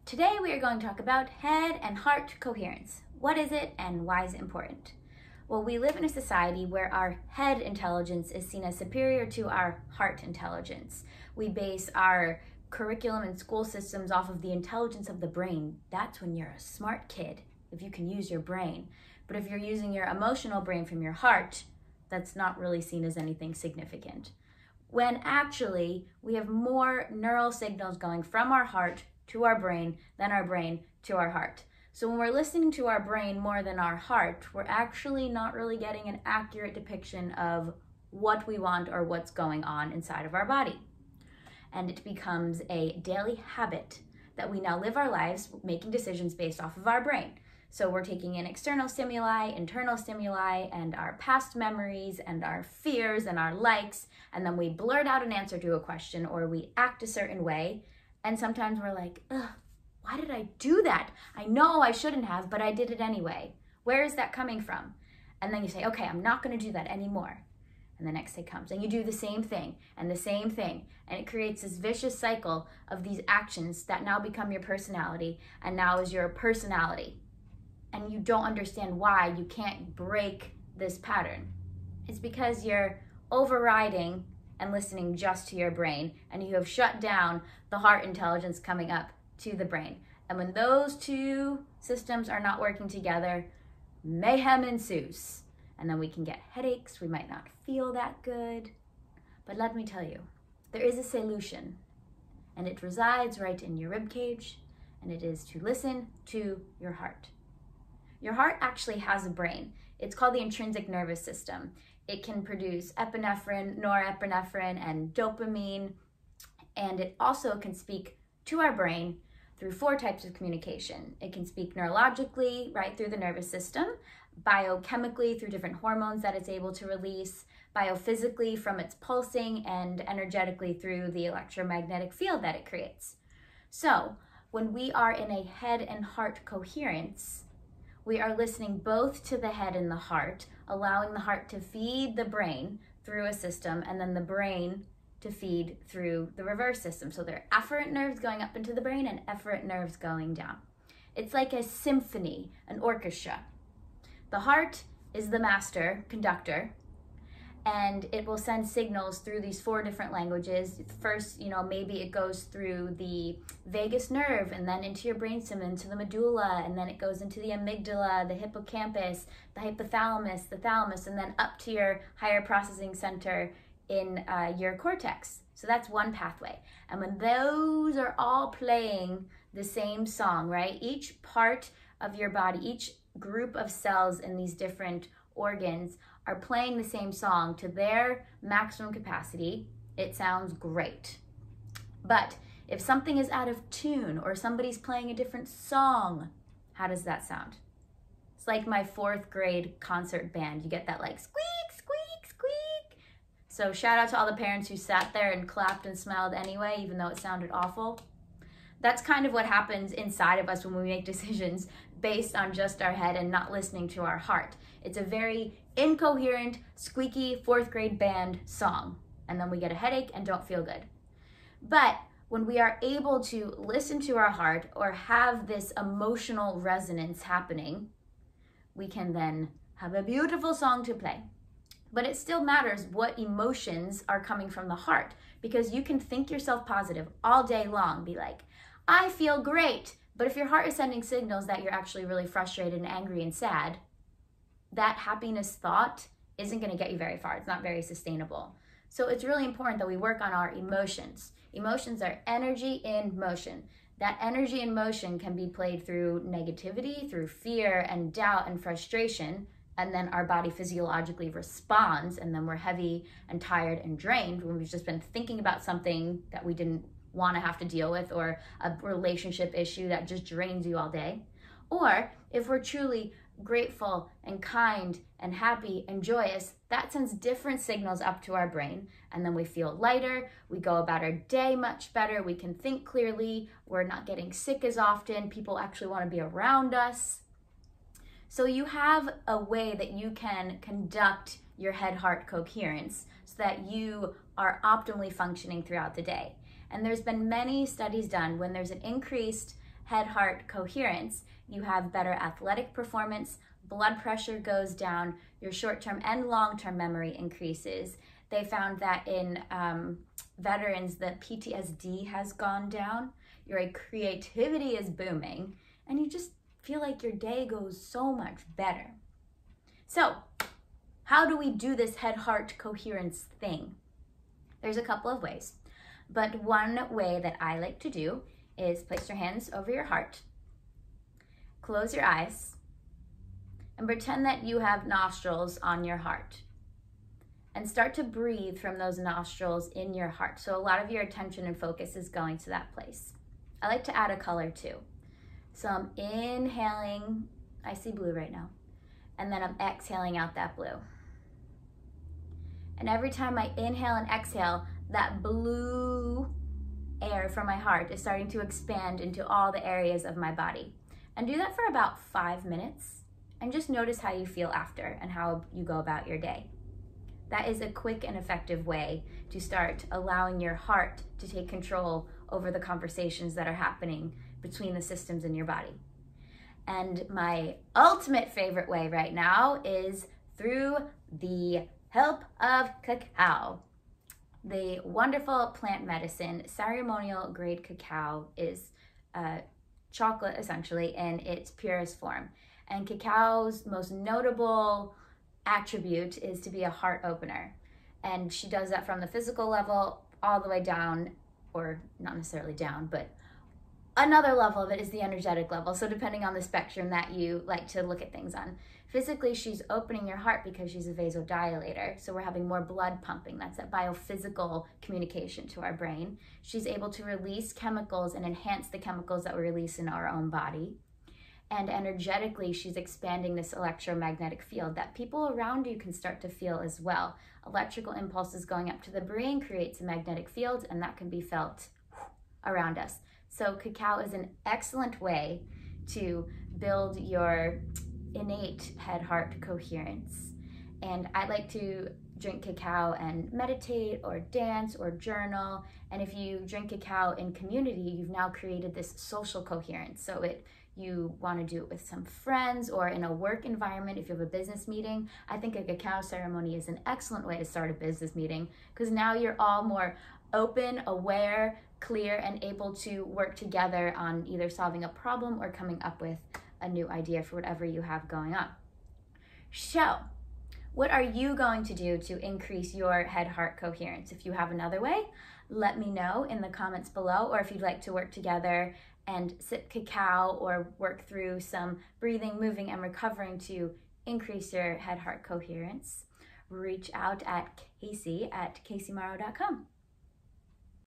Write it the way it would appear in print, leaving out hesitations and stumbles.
Today we are going to talk about head and heart coherence. What is it and why is it important? Well, we live in a society where our head intelligence is seen as superior to our heart intelligence. We base our curriculum and school systems off of the intelligence of the brain. That's when you're a smart kid, if you can use your brain. But if you're using your emotional brain from your heart, that's not really seen as anything significant. When actually, we have more neural signals going from our heart to our brain than our brain to our heart. So when we're listening to our brain more than our heart, we're actually not really getting an accurate depiction of what we want or what's going on inside of our body. And it becomes a daily habit that we now live our lives making decisions based off of our brain. So we're taking in external stimuli, internal stimuli, and our past memories and our fears and our likes, and then we blurt out an answer to a question or we act a certain way. And sometimes we're like, ugh, why did I do that? I know I shouldn't have, but I did it anyway. Where is that coming from? And then you say, okay, I'm not gonna do that anymore. And the next day comes and you do the same thing and the same thing. And it creates this vicious cycle of these actions that now become your personality and now is your personality. And you don't understand why you can't break this pattern. It's because you're overriding and listening just to your brain, and you have shut down the heart intelligence coming up to the brain. And when those two systems are not working together, mayhem ensues. And then we can get headaches, we might not feel that good. But let me tell you, there is a solution, and it resides right in your rib cage, and it is to listen to your heart. Your heart actually has a brain. It's called the intrinsic nervous system. It can produce epinephrine, norepinephrine, and dopamine, and it also can speak to our brain through 4 types of communication. It can speak neurologically, right through the nervous system, biochemically through different hormones that it's able to release, biophysically from its pulsing, and energetically through the electromagnetic field that it creates. So when we are in a head and heart coherence, we are listening both to the head and the heart, allowing the heart to feed the brain through a system and then the brain to feed through the reverse system. So there are afferent nerves going up into the brain and efferent nerves going down. It's like a symphony, an orchestra. The heart is the master conductor, and it will send signals through these 4 different languages. First, maybe it goes through the vagus nerve and then into your brainstem, into the medulla, and then it goes into the amygdala, the hippocampus, the hypothalamus, the thalamus, and then up to your higher processing center in your cortex. So that's one pathway. And when those are all playing the same song, right? Each part of your body, each group of cells in these different organs are playing the same song to their maximum capacity, it sounds great. But if something is out of tune or somebody's playing a different song, how does that sound? It's like my 4th grade concert band. You get that like squeak, squeak, squeak. So shout out to all the parents who sat there and clapped and smiled anyway, even though it sounded awful. That's kind of what happens inside of us when we make decisions based on just our head and not listening to our heart. It's a very incoherent, squeaky 4th grade band song. And then we get a headache and don't feel good. But when we are able to listen to our heart or have this emotional resonance happening, we can then have a beautiful song to play. But it still matters what emotions are coming from the heart, because you can think yourself positive all day long, be like, I feel great. But if your heart is sending signals that you're actually really frustrated and angry and sad, that happiness thought isn't going to get you very far. It's not very sustainable. So it's really important that we work on our emotions. Emotions are energy in motion. That energy in motion can be played through negativity, through fear and doubt and frustration, and then our body physiologically responds, and then we're heavy and tired and drained when we've just been thinking about something that we didn't want to have to deal with, or a relationship issue that just drains you all day. Or if we're truly grateful and kind and happy and joyous, that sends different signals up to our brain, and then we feel lighter, we go about our day much better, we can think clearly, we're not getting sick as often, people actually want to be around us. So you have a way that you can conduct your head-heart coherence so that you are optimally functioning throughout the day. And there's been many studies done when there's an increased head-heart coherence, you have better athletic performance, blood pressure goes down, your short-term and long-term memory increases. They found that in veterans, the PTSD has gone down, your creativity is booming, and you just feel like your day goes so much better. So, how do we do this head-heart coherence thing? There's a couple of ways, but one way that I like to do is place your hands over your heart, close your eyes, and pretend that you have nostrils on your heart. And start to breathe from those nostrils in your heart. So a lot of your attention and focus is going to that place. I like to add a color too. So I'm inhaling, I see blue right now, and then I'm exhaling out that blue. And every time I inhale and exhale, that blue air from my heart is starting to expand into all the areas of my body. And do that for about 5 minutes, and just notice how you feel after and how you go about your day. That is a quick and effective way to start allowing your heart to take control over the conversations that are happening between the systems in your body. And my ultimate favorite way right now is through the help of cacao. The wonderful plant medicine, ceremonial grade cacao, is chocolate essentially in its purest form. And cacao's most notable attribute is to be a heart opener. And she does that from the physical level all the way down, or not necessarily down, but another level of it is the energetic level. So depending on the spectrum that you like to look at things on. Physically, she's opening your heart because she's a vasodilator. So we're having more blood pumping. That's that biophysical communication to our brain. She's able to release chemicals and enhance the chemicals that we release in our own body. And energetically, she's expanding this electromagnetic field that people around you can start to feel as well. Electrical impulses going up to the brain creates a magnetic field, and that can be felt around us. So cacao is an excellent way to build your innate head-heart coherence. And I like to drink cacao and meditate or dance or journal. And if you drink cacao in community, you've now created this social coherence. So you want to do it with some friends or in a work environment. If you have a business meeting, I think a cacao ceremony is an excellent way to start a business meeting, because now you're all more open, aware, clear, and able to work together on either solving a problem or coming up with a new idea for whatever you have going on. So, what are you going to do to increase your head-heart coherence? If you have another way, let me know in the comments below, or if you'd like to work together and sip cacao or work through some breathing, moving, and recovering to increase your head-heart coherence, reach out at Casey@CaseyMorrow.com.